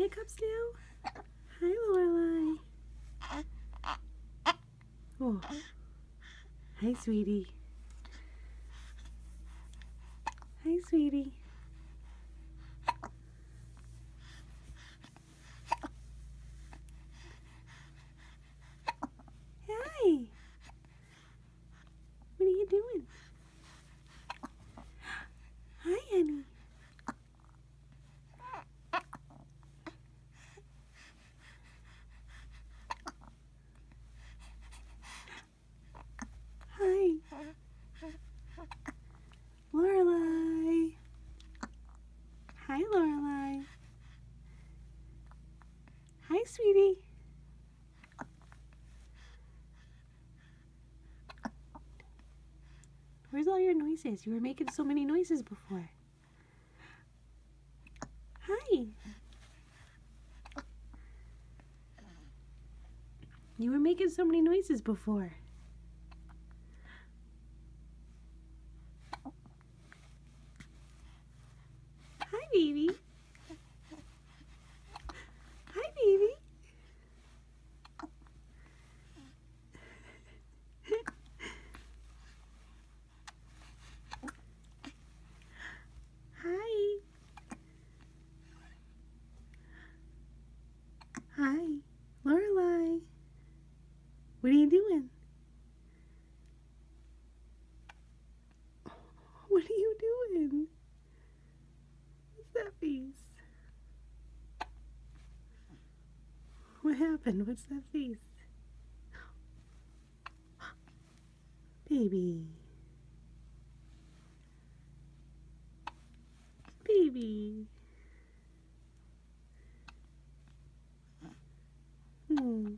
hiccups now? Hi, Lorelai. Oh. Hi, sweetie. Hi, sweetie. Hi. What are you doing? Hi, honey. Hi. Lorelai. Hi, Lorelai. Hi, sweetie. Where's all your noises? You were making so many noises before. Hi. You were making so many noises before. Hi, baby. Hi, baby. Hi. Hi. Lorelai. What are you doing? What are you doing? What's that face? What happened? What's that face? Baby. Baby. Hmm.